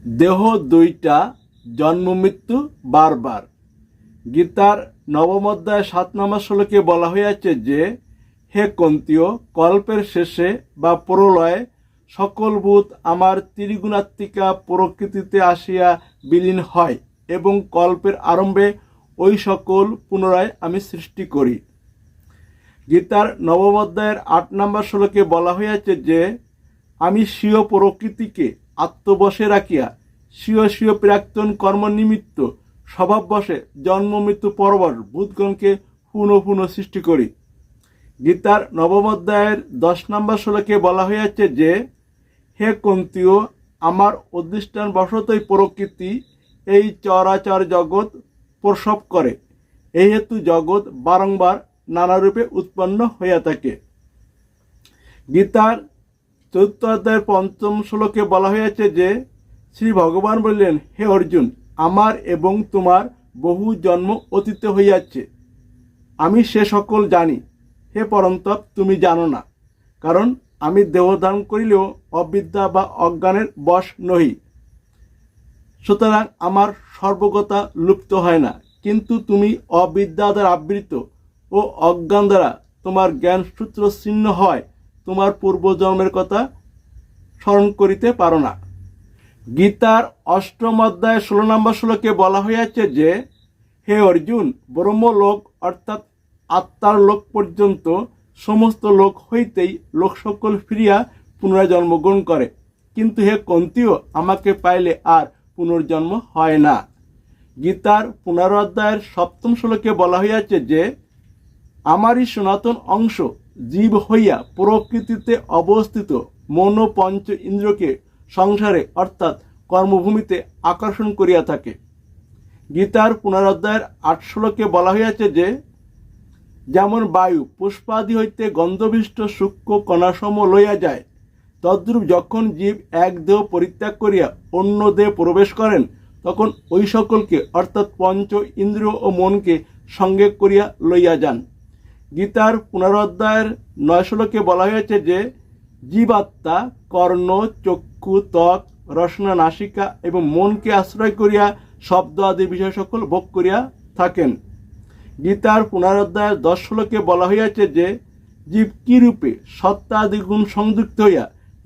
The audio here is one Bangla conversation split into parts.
দেহ দুইটা, জন্ম মৃত্যু বারবার। গীতার নবম অধ্যায় 7 নম্বর শ্লোকে বলা হয়েছে যে, হে কন্তীয়, কল্পের শেষে বা প্রলয়ে সকল ভূত আমার ত্রিগুণাত্মিকা প্রকৃতিতে আসিয়া বিলীন হয় এবং কল্পের আরম্ভে ওই সকল পুনরায় আমি সৃষ্টি করি। গীতার নবম অধ্যায়ের 8 নম্বর শ্লোকে বলা হয়েছে যে, আমি স্বীয় প্রকৃতিকে আত্মবশে রাখিয়া স্বীয় স্বীয় প্রাক্তন কর্ম নিমিত্ত স্বভাববশে জন্ম মৃত্যু পরবর ভূতগণকে পুনঃ পুনঃ সৃষ্টি করি। গীতার নবম অধ্যায়ের 10 নম্বর শ্লোকে বলা হয়েছে যে, হে কন্তীয়, আমার অধিষ্ঠান বশতই প্রকৃতি এই চরাচর জগৎ প্রসব করে, এই হেতু জগৎ বারংবার নানা রূপে উৎপন্ন হইয়া থাকে। গীতার 4th অধ্যায়ের 5ম শ্লোকে বলা হয়েছে যে, শ্রী ভগবান বললেন, হে অর্জুন, আমার এবং তোমার বহু জন্ম অতীত হইয়াছে, আমি সে সকল জানি। হে পরন্তপ, তুমি জানো না, কারণ আমি দেহ ধারণ করিলেও অবিদ্যা বা অজ্ঞানের বশ নহি, সুতরাং আমার সর্বগতা লুপ্ত হয় না। কিন্তু তুমি অবিদ্যা দ্বারা আবৃত ও অজ্ঞান দ্বারা তোমার জ্ঞান সূত্র ছিন্ন হয় তোমার পূর্বজন্মের কথা স্মরণ করিতে পারো না। গীতার 8ম অধ্যায় 16 নম্বর শ্লোকে বলা হয়েছে যে, হে অর্জুন, ব্রহ্মলোক অর্থাৎ আত্মার লোক পর্যন্ত সমস্ত লোক হইতেই লোক সকল ফিরিয়া পুনরায় জন্মগ্রহণ করে, কিন্তু হে কন্তীয়, আমাকে পাইলে আর পুনর্জন্ম হয় না। গীতার 15 অধ্যায়ের 7ম শ্লোকে বলা হইয়াছে যে, আমারই সনাতন অংশ জীব হইয়া প্রকৃতিতে অবস্থিত মন পঞ্চ ইন্দ্রকে সংসারে অর্থাৎ কর্মভূমিতে আকর্ষণ করিয়া থাকে। গীতার 15 অধ্যায়ের 8 শ্লোকে বলা হইয়াছে যে, যেমন বায়ু পুষ্পাদি হইতে গন্ধবিষ্ট সূক্ষ্ম কণাসম লইয়া যায়, তদ্রূপ যখন জীব এক দেহ পরিত্যাগ করিয়া অন্য দেহে প্রবেশ করেন, তখন ওই সকলকে অর্থাৎ পঞ্চ ইন্দ্রিয় ও মনকে সঙ্গে করিয়া লইয়া যান। গীতার 15 অধ্যায়ের 9 শ্লোকে বলা হয়েছে যে, জীবাত্মা কর্ণ, চক্ষু, ত্বক, রসনা, নাসিকা এবং মনকে আশ্রয় করিয়া শব্দ আদি বিষয় সকল ভোগ করিয়া থাকেন। গীতার 15 অধ্যায়ের 10 শ্লোকে বলা হইয়াছে যে, জীব কি রূপে সত্তাদি গুণ সংযুক্ত হইয়া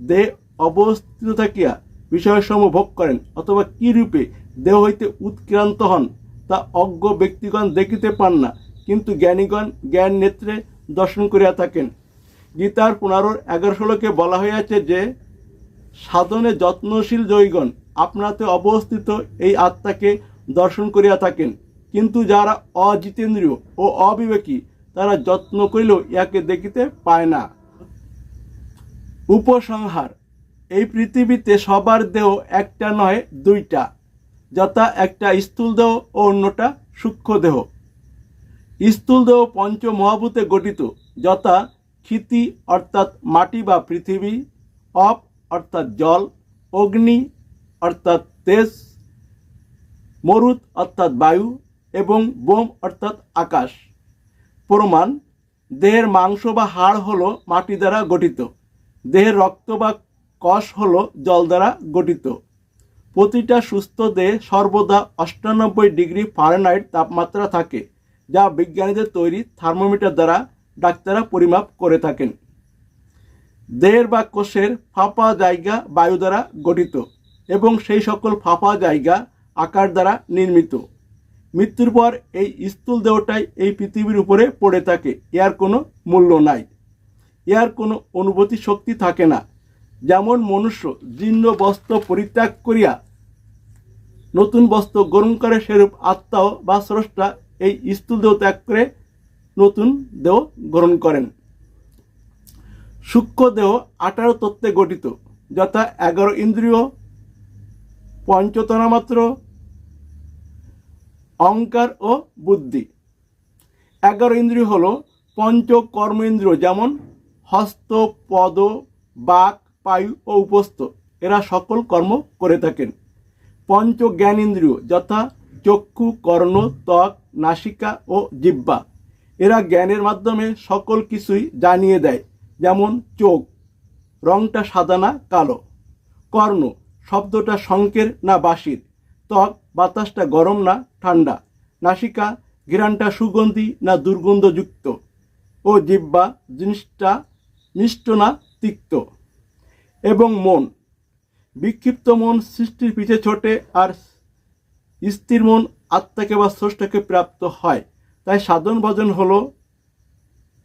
দেহে অবস্থিত থাকিয়া বিষয়সমূহ ভোগ করেন, অথবা কি রূপে দেহ হইতে উৎক্রান্ত হন, তা অজ্ঞ ব্যক্তিগণ দেখিতে পান না, কিন্তু জ্ঞানীগণ জ্ঞান নেত্রে দর্শন করিয়া থাকেন। গীতার 15-11 শ্লোকে বলা হইয়াছে যে, সাধনে যত্নশীল যোগীগণ আপনাতে অবস্থিত এই আত্মাকে দর্শন করিয়া থাকেন, কিন্তু যারা অজিতেন্দ্রীয় ও অবিবেকী তারা যত্ন করিলেও ইয়াকে দেখিতে পায় না। উপসংহার: এই পৃথিবীতে সবার দেহ একটা নয়, দুইটা, যথা একটা স্থূল দেহ ও অন্যটা সূক্ষ্ম দেহ। স্থূল দেহ পঞ্চ মহাভূতে গঠিত, যথা ক্ষিতি অর্থাৎ মাটি বা পৃথিবী, অপ অর্থাৎ জল, অগ্নি অর্থাৎ তেজ, মরুত অর্থাৎ বায়ু এবং বোম অর্থাৎ আকাশ। প্রমাণ: দেহের মাংস বা হাড় হলো মাটি দ্বারা গঠিত, দেহের রক্ত বা কষ হলো জল দ্বারা গঠিত। প্রতিটা সুস্থ দেহে সর্বদা 98 ডিগ্রি ফারেনহাইট তাপমাত্রা থাকে, যা বিজ্ঞানীদের তৈরি থার্মোমিটার দ্বারা ডাক্তাররা পরিমাপ করে থাকেন। দেহের বা কোষের ফাঁপা জায়গা বায়ু দ্বারা গঠিত এবং সেই সকল ফাঁপা জায়গা আকার দ্বারা নির্মিত। মৃত্যুর পর এই স্থূল দেহটাই এই পৃথিবীর উপরে পড়ে থাকে, এর কোনো মূল্য নাই, এর কোনো অনুভূতি শক্তি থাকে না। যেমন মনুষ্য জীর্ণ বস্ত্র পরিত্যাগ করিয়া নতুন বস্ত্র গ্রহণ করে, সেরূপ আত্মাও বা স্রষ্টা এই স্থূল দেহ ত্যাগ করে নতুন দেহ গ্রহণ করেন। সূক্ষ্ম দেহ 18 তত্ত্বে গঠিত, যথা 11 ইন্দ্রিয়, পঞ্চতন্মাত্র, অহংকার ও বুদ্ধি। 11 ইন্দ্রিয় হল পঞ্চ কর্মেন্দ্রিয়, যেমন হস্ত, পদ, বাক, পায়ু ও উপস্থ, এরা সকল কর্ম করে থাকেন। পঞ্চ জ্ঞানেন্দ্রিয়, যথা চক্ষু, কর্ণ, ত্বক, নাসিকা ও জিহ্বা, এরা জ্ঞানের মাধ্যমে সকল কিছুই জানিয়ে দেয়, যেমন চোখ রংটা সাদা না কালো, কর্ণ শব্দটা শঙ্কের না বাঁশির, ত্বক বাতাসটা গরম না ঠান্ডা, নাসিকা ঘ্রাণটা সুগন্ধি না দুর্গন্ধযুক্ত, ও জিহ্বা জিনিসটা মিষ্ট না তিক্ত। এবং মন, বিক্ষিপ্ত মন সৃষ্টির পিছে ছোটে, আর স্থির মন আত্মাকে বা স্রষ্টাকে প্রাপ্ত হয়। তাই সাধন ভজন হলো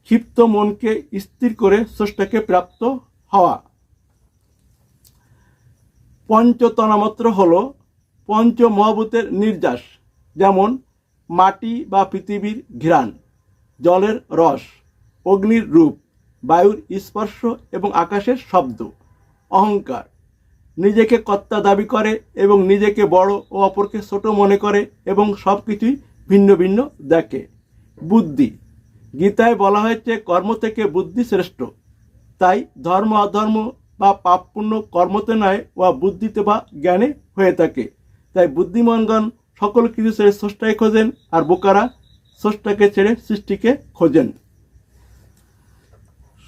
ক্ষিপ্ত মনকে স্থির করে স্রষ্টাকে প্রাপ্ত হওয়া। পঞ্চতন্মাত্র হলো পঞ্চ মহাভূতের নির্যাস, যেমন মাটি বা পৃথিবীর ঘ্রাণ, জলের রস, অগ্নির রূপ, বায়ুর স্পর্শ এবং আকাশের শব্দ। অহংকার, নিজেকে কর্তা দাবি করে এবং নিজেকে বড় ও অপরকে ছোট মনে করে এবং সব কিছুই ভিন্ন ভিন্ন দেখে। বুদ্ধি, গীতায় বলা হয়েছে কর্ম থেকে বুদ্ধি শ্রেষ্ঠ। তাই ধর্ম অধর্ম বা পাপ পুণ্য কর্মতে নয়, বা বুদ্ধিতে বা জ্ঞানে হয়ে থাকে। তাই বুদ্ধিমানগণ সকল কিছু ছেড়ে স্রষ্টাকে খোঁজেন, আর বোকারা স্রষ্টাকে ছেড়ে সৃষ্টিকে খোঁজেন।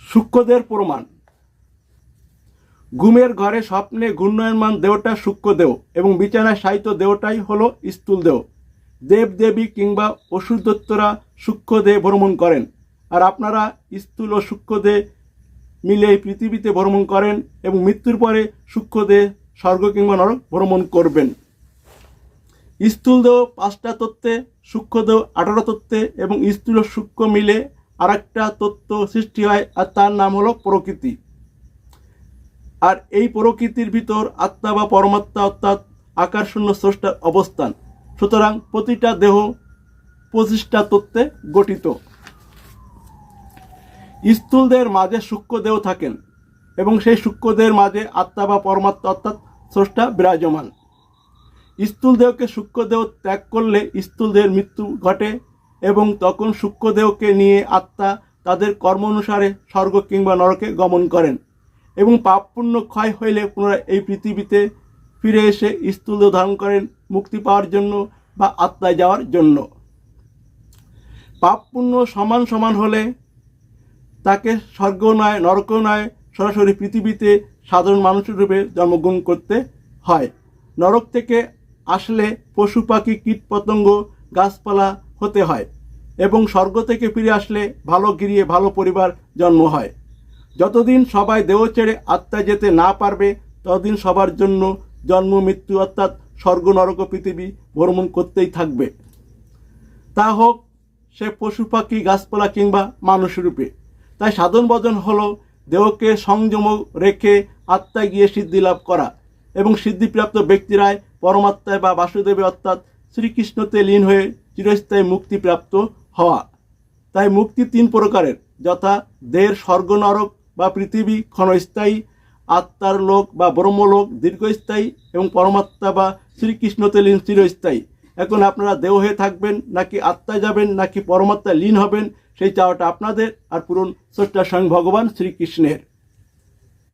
সূক্ষ্মদের প্রমাণ, ঘুমের ঘরে স্বপ্নে ঘূর্ণয়মান দেহটা সূক্ষ্মদেহ এবং বিছানায় শায়িত দেহটাই হলো স্থূলদেহ। দেব দেবী কিংবা অসুর দৈত্যরা সূক্ষ্মদেহ ভ্রমণ করেন, আর আপনারা স্থূল ও সূক্ষ্মদেহ মিলে এই পৃথিবীতে ভ্রমণ করেন এবং মৃত্যুর পরে সূক্ষ্মদেহ স্বর্গ কিংবা নরক ভ্রমণ করবেন। স্থূলদেহ 5টা তত্ত্বে, সূক্ষ্মদেহ 18 তত্ত্বে, এবং স্থূল ও সূক্ষ্ম মিলে আর একটা তত্ত্ব সৃষ্টি হয়, আর তার নাম হলো প্রকৃতি। আর এই প্রকৃতির ভিতর আত্মা বা পরমাত্মা অর্থাৎ আকারশূন্য স্রষ্টার অবস্থান। সুতরাং প্রতিটা দেহ 25টা তত্ত্বে গঠিত। স্থূলদেহের মাঝে সূক্ষ্মদেহ থাকেন এবং সেই সূক্ষ্মদেহের মাঝে আত্মা বা পরমাত্মা অর্থাৎ স্রষ্টা বিরাজমান। স্থূলদেহকে সূক্ষ্মদেহ ত্যাগ করলে স্থূলদেহের মৃত্যু ঘটে এবং তখন সূক্ষ্মদেহকে নিয়ে আত্মা তাদের কর্ম অনুসারে স্বর্গ কিংবা নরকে গমন করেন এবং পাপ পুণ্য ক্ষয় হইলে পুনরায় এই পৃথিবীতে ফিরে এসে স্থূলদেহ ধারণ করেন মুক্তি পাওয়ার জন্য বা আত্মায় যাওয়ার জন্য। পাপ পুণ্য সমান সমান হলে তাকে স্বর্গও নয় নরকও নয়, সরাসরি পৃথিবীতে সাধারণ মানুষের রূপে জন্মগ্রহণ করতে হয়। নরক থেকে আসলে পশু পাখি কীট পতঙ্গ গাছপালা হতে হয় এবং স্বর্গ থেকে ফিরে আসলে ভালো গৃহে ভালো পরিবার জন্ম হয়। যতদিন সবাই দেহ ছেড়ে আত্মা যেতে না পারবে ততদিন সবার জন্য জন্ম মৃত্যু অর্থাৎ স্বর্গ নরক পৃথিবী ভ্রমণ করতেই থাকবে, তা হোক সে পশু পাখি গাছপালা কিংবা মানুষ রূপে। তাই সাধন ভজন হলো দেহকে সংযম রেখে আত্মায় গিয়ে সিদ্ধি লাভ করা এবং সিদ্ধিপ্রাপ্ত ব্যক্তিরাই পরমাত্মায় বা বাসুদেবে অর্থাৎ শ্রীকৃষ্ণতে লীন হয়ে চিরস্থায়ী মুক্তিপ্রাপ্ত হওয়া। তাই মুক্তি 3 প্রকারের, যথা দেহের স্বর্গ নরক বা পৃথিবী ক্ষণস্থায়ী, আত্মার লোক বা ব্রহ্মলোক দীর্ঘস্থায়ী এবং পরমাত্মা বা শ্রীকৃষ্ণতে লীন চিরস্থায়ী। এখন আপনারা দেহ হয়ে থাকবেন নাকি আত্মায় যাবেন নাকি পরমাত্মায় লীন হবেন, সেই চাওয়াটা আপনাদের, আর পূরণ স্রষ্টা স্বয়ং ভগবান শ্রীকৃষ্ণের।